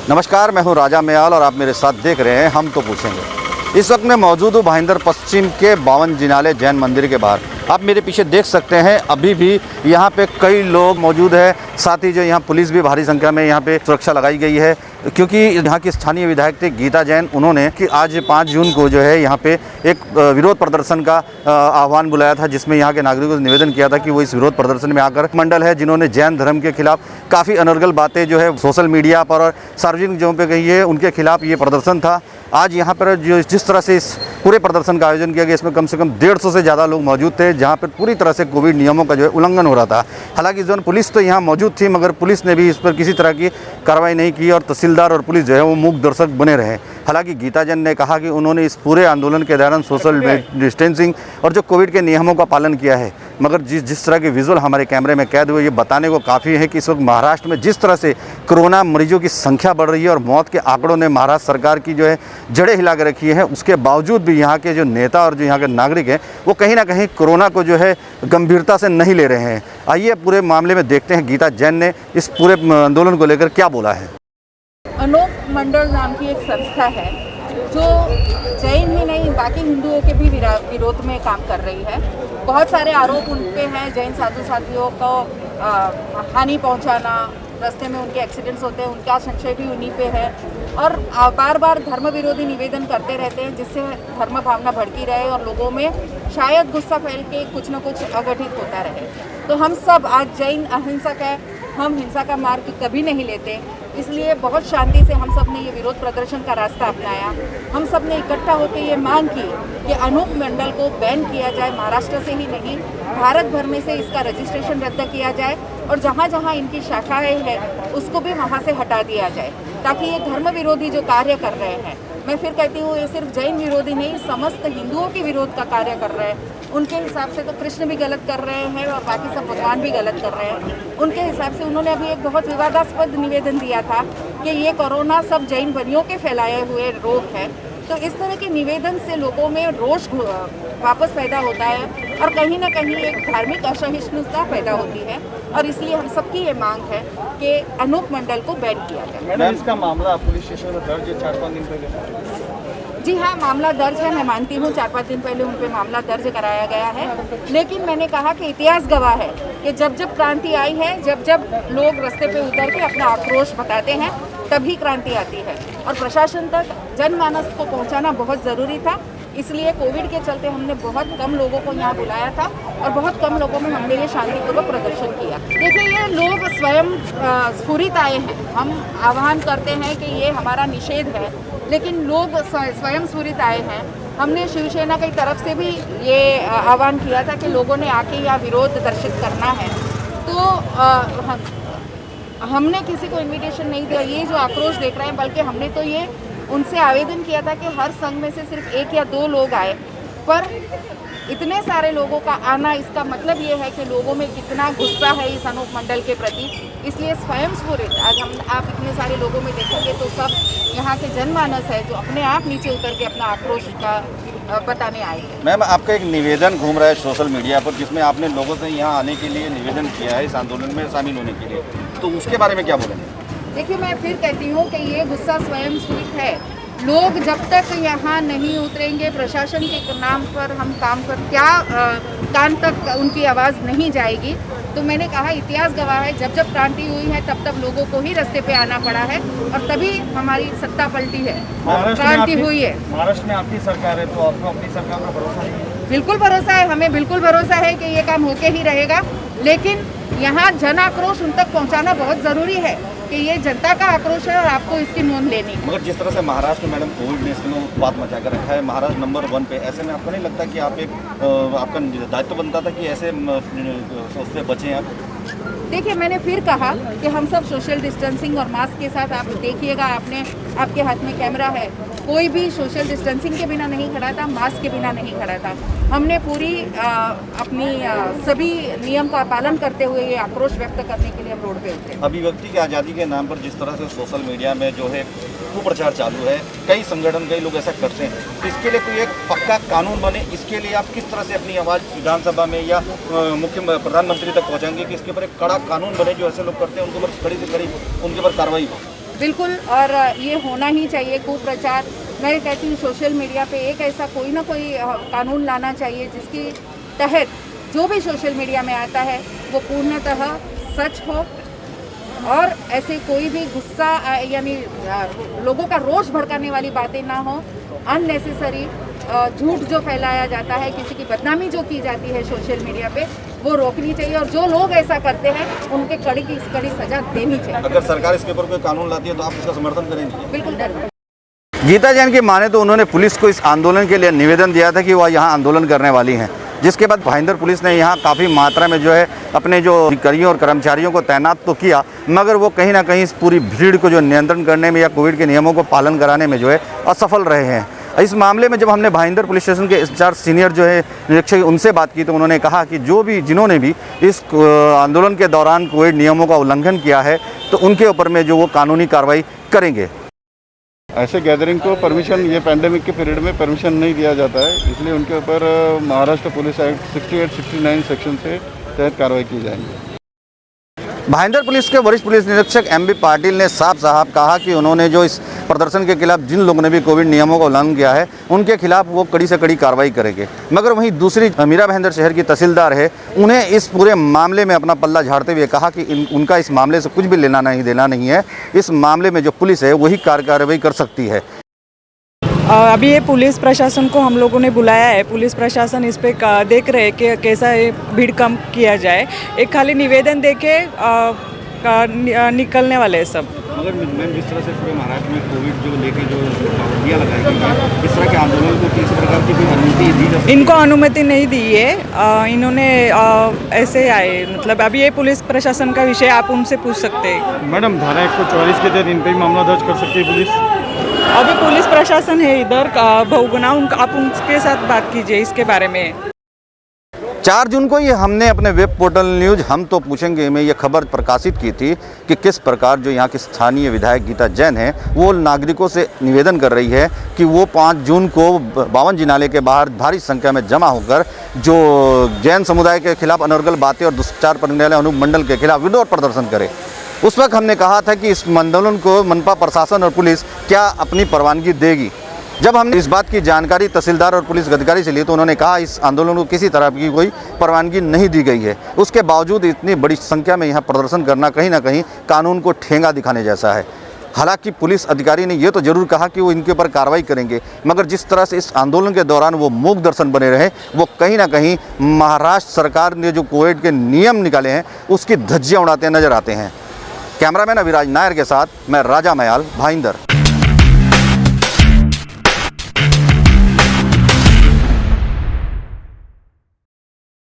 नमस्कार, मैं हूं राजा मयाल और आप मेरे साथ देख रहे हैं हम तो पूछेंगे। इस वक्त मैं मौजूद हूं भाईंदर पश्चिम के 52 जिनाले जैन मंदिर के बाहर। आप मेरे पीछे देख सकते हैं अभी भी यहाँ पे कई लोग मौजूद हैं। साथ ही जो यहाँ पुलिस भी भारी संख्या में यहाँ पे सुरक्षा लगाई गई है, क्योंकि यहाँ की स्थानीय विधायक थे गीता जैन। उन्होंने कि आज 5 जून को जो है यहाँ पे एक विरोध प्रदर्शन का आह्वान बुलाया था, जिसमें यहाँ के नागरिकों से निवेदन किया था कि वो इस विरोध प्रदर्शन में आकर मंडल है जिन्होंने जैन धर्म के खिलाफ काफ़ी अनर्गल बातें जो है सोशल मीडिया पर और सार्वजनिक जगहों पे कही है, उनके खिलाफ ये प्रदर्शन था। आज यहाँ पर जो जिस तरह से इस पूरे प्रदर्शन का आयोजन किया गया, इसमें कम से कम 150 से ज़्यादा लोग मौजूद थे, जहाँ पर पूरी तरह से कोविड नियमों का जो है उल्लंघन हो रहा था। हालांकि जो पुलिस तो यहाँ मौजूद थी, मगर पुलिस ने भी इस पर किसी तरह की कार्रवाई नहीं की और तहसीलदार और पुलिस जो है वो मूक दर्शक बने रहे। हालांकि गीता जैन ने कहा कि उन्होंने इस पूरे आंदोलन के दौरान सोशल डिस्टेंसिंग और जो कोविड के नियमों का पालन किया है, मगर जिस तरह के विजुअल हमारे कैमरे में कैद हुए, ये बताने को काफ़ी है कि इस वक्त महाराष्ट्र में जिस तरह से कोरोना मरीजों की संख्या बढ़ रही है और मौत के आंकड़ों ने महाराष्ट्र सरकार की जो है जड़ें हिला के रखी है, उसके बावजूद भी यहाँ के जो नेता और जो यहाँ के नागरिक हैं वो कहीं ना कहीं कोरोना को जो है गंभीरता से नहीं ले रहे हैं। आइए पूरे मामले में देखते हैं गीता जैन ने इस पूरे आंदोलन को लेकर क्या बोला है। अनोख मंडल नाम की एक संस्था है जो जैन ही नहीं बाकी हिंदुओं के भी विरोध में काम कर रही है। बहुत सारे आरोप उन पे हैं, जैन साधु साथियों को हानि पहुंचाना, रास्ते में उनके एक्सीडेंट्स होते हैं, उनका संशय भी उन्हीं पे है और बार बार धर्म विरोधी निवेदन करते रहते हैं, जिससे धर्म भावना भड़की रहे और लोगों में शायद गुस्सा फैल के कुछ न कुछ अघटित होता रहे। तो हम सब आज जैन अहिंसक है, हम हिंसा का मार्ग कभी नहीं लेते, इसलिए बहुत शांति से हम सब ने ये विरोध प्रदर्शन का रास्ता अपनाया। हम सब ने इकट्ठा होकर ये मांग की कि अनोख मंडल को बैन किया जाए, महाराष्ट्र से ही नहीं भारत भर में से इसका रजिस्ट्रेशन रद्द किया जाए और जहाँ जहाँ इनकी शाखाएँ हैं उसको भी वहाँ से हटा दिया जाए, ताकि ये धर्म विरोधी जो कार्य कर रहे हैं, मैं फिर कहती हूँ ये सिर्फ जैन विरोधी नहीं, समस्त हिंदुओं के विरोध का कार्य कर रहे हैं। उनके हिसाब से तो कृष्ण भी गलत कर रहे हैं और बाकी सब भगवान भी गलत कर रहे हैं। उनके हिसाब से उन्होंने अभी एक बहुत विवादास्पद निवेदन दिया था कि ये कोरोना सब जैन बनियों के फैलाए हुए रोग है। तो इस तरह के निवेदन से लोगों में रोष वापस पैदा होता है और कहीं ना कहीं एक धार्मिक असहिष्णुता पैदा होती है और इसलिए हम सबकी ये मांग है कि अनोख मंडल को बैन किया जाए। मैडम, इसका मामला पुलिस स्टेशन में दर्ज है 4-5 दिन पहले? जी हाँ, मामला दर्ज है। मैं मानती हूँ 4-5 दिन पहले उन पर मामला दर्ज कराया गया है, लेकिन मैंने कहा कि इतिहास गवाह है कि जब जब क्रांति आई है, जब जब लोग रास्ते पे उतर के अपना आक्रोश बताते हैं, तभी क्रांति आती है और प्रशासन तक जनमानस को पहुँचाना बहुत ज़रूरी था। इसलिए कोविड के चलते हमने बहुत कम लोगों को यहाँ बुलाया था और बहुत कम लोगों में हमने ये शांतिपूर्वक प्रदर्शन किया। देखिए, ये लोग स्वयं स्फुरित आए हैं। हम आह्वान करते हैं कि ये हमारा निषेध है, लेकिन लोग स्वयं स्फुरित आए हैं। हमने शिवसेना की तरफ से भी ये आह्वान किया था कि लोगों ने आके यहाँ विरोध दर्शित करना है, तो हमने किसी को इन्विटेशन नहीं दिया। ये जो आक्रोश देख रहे हैं, बल्कि हमने तो ये उनसे आवेदन किया था कि हर संघ में से सिर्फ 1 या 2 लोग आए, पर इतने सारे लोगों का आना, इसका मतलब ये है कि लोगों में कितना गुस्सा है इस अनोख मंडल के प्रति। इसलिए स्वयं स्फुरित आज आप इतने सारे लोगों में देखेंगे तो सब यहाँ के जनमानस है जो अपने आप नीचे उतर के अपना आक्रोश का बताने आए हैं। मैम, आपका एक निवेदन घूम रहा है सोशल मीडिया पर, जिसमें आपने लोगों से यहाँ आने के लिए निवेदन किया है इस आंदोलन में शामिल होने के लिए, तो उसके बारे में क्या बोलेंगे? देखिए, मैं फिर कहती हूँ कि ये गुस्सा स्वयं स्फुरित है। लोग जब तक यहाँ नहीं उतरेंगे, प्रशासन के नाम पर हम काम कर कान तक उनकी आवाज़ नहीं जाएगी। तो मैंने कहा इतिहास गवाह है, जब जब क्रांति हुई है तब तब लोगों को ही रास्ते पे आना पड़ा है और तभी हमारी सत्ता पलटी है, क्रांति हुई है। महाराष्ट्र में आपकी सरकार है, तो आपको अपनी सरकार पर भरोसा नहीं है? बिल्कुल भरोसा है, हमें बिल्कुल भरोसा है कि ये काम होके ही रहेगा, लेकिन यहाँ जन आक्रोश उन तक पहुँचाना बहुत ज़रूरी है कि ये जनता का आक्रोश है और आपको इसकी नोंद लेनी है। मगर जिस तरह से महाराष्ट्र में मैडम कोविड ने इसमें उत्पात मचा कर रखा है, महाराष्ट्र नंबर 1 पे, ऐसे में आपको नहीं लगता कि आप आपका दायित्व बनता था कि ऐसे उससे बचें आप? देखिए, मैंने फिर कहा कि हम सब सोशल डिस्टेंसिंग और मास्क के साथ, आप देखिएगा, आपके हाथ में कैमरा है, कोई भी सोशल डिस्टेंसिंग के बिना नहीं खड़ा था, मास्क के बिना नहीं खड़ा था। हमने पूरी अपनी सभी नियम का पालन करते हुए ये आक्रोश व्यक्त करने के लिए हम रोड पे उतरे। अभिव्यक्ति की आज़ादी के नाम पर जिस तरह से सोशल मीडिया में जो है कुप्रचार चालू है, कई संगठन, कई लोग ऐसा करते हैं, तो इसके लिए कोई एक पक्का कानून बने, इसके लिए आप किस तरह से अपनी आवाज़ विधानसभा में या प्रधानमंत्री तक पहुँचाएंगे कि इसके ऊपर एक कड़ा कानून बने, जो ऐसे लोग करते हैं उनके ऊपर कड़ी से कड़ी उनके ऊपर कार्रवाई हो? बिल्कुल, और ये होना ही चाहिए कुप्रचार। मैं कहती हूँ सोशल मीडिया पे एक ऐसा कोई ना कोई कानून लाना चाहिए जिसकी तहत जो भी सोशल मीडिया में आता है वो पूर्णतः सच हो और ऐसे कोई भी गुस्सा यानी लोगों का रोष भड़काने वाली बातें ना हो। अननेसेसरी झूठ जो फैलाया जाता है, किसी की बदनामी जो की जाती है सोशल मीडिया पे, वो रोकनी चाहिए और जो लोग ऐसा करते हैं उनके कड़ी की कड़ी सजा देनी चाहिए। अगर सरकार इसके ऊपर कोई कानून लाती है तो आप इसका समर्थन करेंगे? बिल्कुल करेंगे। गीता जैन की माने तो उन्होंने पुलिस को इस आंदोलन के लिए निवेदन दिया था कि वह यहाँ आंदोलन करने वाली हैं, जिसके बाद भाईंदर पुलिस ने यहाँ काफ़ी मात्रा में जो है अपने जो अधिकारियों और कर्मचारियों को तैनात तो किया, मगर वो कहीं ना कहीं इस पूरी भीड़ को जो नियंत्रण करने में या कोविड के नियमों को पालन कराने में जो है असफल रहे हैं। इस मामले में जब हमने भाईंदर पुलिस स्टेशन के इंचार्ज सीनियर जो है निरीक्षक उनसे बात की तो उन्होंने कहा कि जो भी जिन्होंने भी इस आंदोलन के दौरान कोविड नियमों का उल्लंघन किया है तो उनके ऊपर में जो वो कानूनी कार्रवाई करेंगे। ऐसे गैदरिंग को परमिशन, ये पैंडेमिक के पीरियड में परमिशन नहीं दिया जाता है, इसलिए उनके ऊपर महाराष्ट्र पुलिस एक्ट 68-69 सेक्शन से तहत कार्रवाई की जाएगी। भाईंदर पुलिस के वरिष्ठ पुलिस निरीक्षक एमबी पाटिल ने साफ कहा कि उन्होंने जो इस प्रदर्शन के खिलाफ जिन लोगों ने भी कोविड नियमों का उल्लंघन किया है उनके खिलाफ वो कड़ी से कड़ी कार्रवाई करेंगे। मगर वहीं दूसरी मीरा भाईंदर शहर की तहसीलदार है, उन्हें इस पूरे मामले में अपना पल्ला झाड़ते हुए कहा कि उनका इस मामले से कुछ भी लेना नहीं देना नहीं है, इस मामले में जो पुलिस है वही कार्रवाई कर सकती है। अभी ये पुलिस प्रशासन को हम लोगों ने बुलाया है, पुलिस प्रशासन इस पे देख रहे हैं कि कैसा ये भीड़ कम किया जाए। एक खाली निवेदन दे के निकलने वाले हैं सब। मगर मैम जिस तरह से पूरे महाराष्ट्र में कोविड जो लेके जो पाबंदियाँ लगाई गई हैं, इस तरह के आंदोलन को किसी प्रकार की कोई अनुमति दी जा सकती है? इनको अनुमति नहीं दी है, इन्होंने ऐसे आए, मतलब अभी ये पुलिस प्रशासन का विषय आप उनसे पूछ सकते हैं। मैडम धारा 144 के तहत इन पर मामला दर्ज कर सकती है पुलिस? अभी पुलिस प्रशासन है इधर बहुगुना, आप उनके साथ बात कीजिए इसके बारे में। 4 जून को ये हमने अपने वेब पोर्टल न्यूज़ हम तो पूछेंगे में ये खबर प्रकाशित की थी कि किस प्रकार जो यहाँ की स्थानीय विधायक गीता जैन है वो नागरिकों से निवेदन कर रही है कि वो 5 जून को बावन जिनाले के बाहर भारी संख्या में जमा होकर जो जैन समुदाय के खिलाफ अनर्गल बातें और दुष्प्रचार करने वाले अनुमंडल के खिलाफ विरोध प्रदर्शन करे। उस वक्त हमने कहा था कि इस आंदोलन को मनपा प्रशासन और पुलिस क्या अपनी परवानगी देगी। जब हमने इस बात की जानकारी तहसीलदार और पुलिस अधिकारी से ली तो उन्होंने कहा इस आंदोलन को किसी तरह की कोई परवानगी नहीं दी गई है। उसके बावजूद इतनी बड़ी संख्या में यहाँ प्रदर्शन करना कहीं ना कहीं कानून को ठेंगा दिखाने जैसा है। हालांकि पुलिस अधिकारी ने ये तो जरूर कहा कि वो इनके ऊपर कार्रवाई करेंगे, मगर जिस तरह से इस आंदोलन के दौरान वो मूक दर्शन बने रहे वो कहीं ना कहीं महाराष्ट्र सरकार ने जो कोविड के नियम निकाले हैं उसकी धज्जियाँ उड़ाते नजर आते हैं। कैमरामैन अभिराज नायर के साथ मैं राजा मयाल, भाईंदर।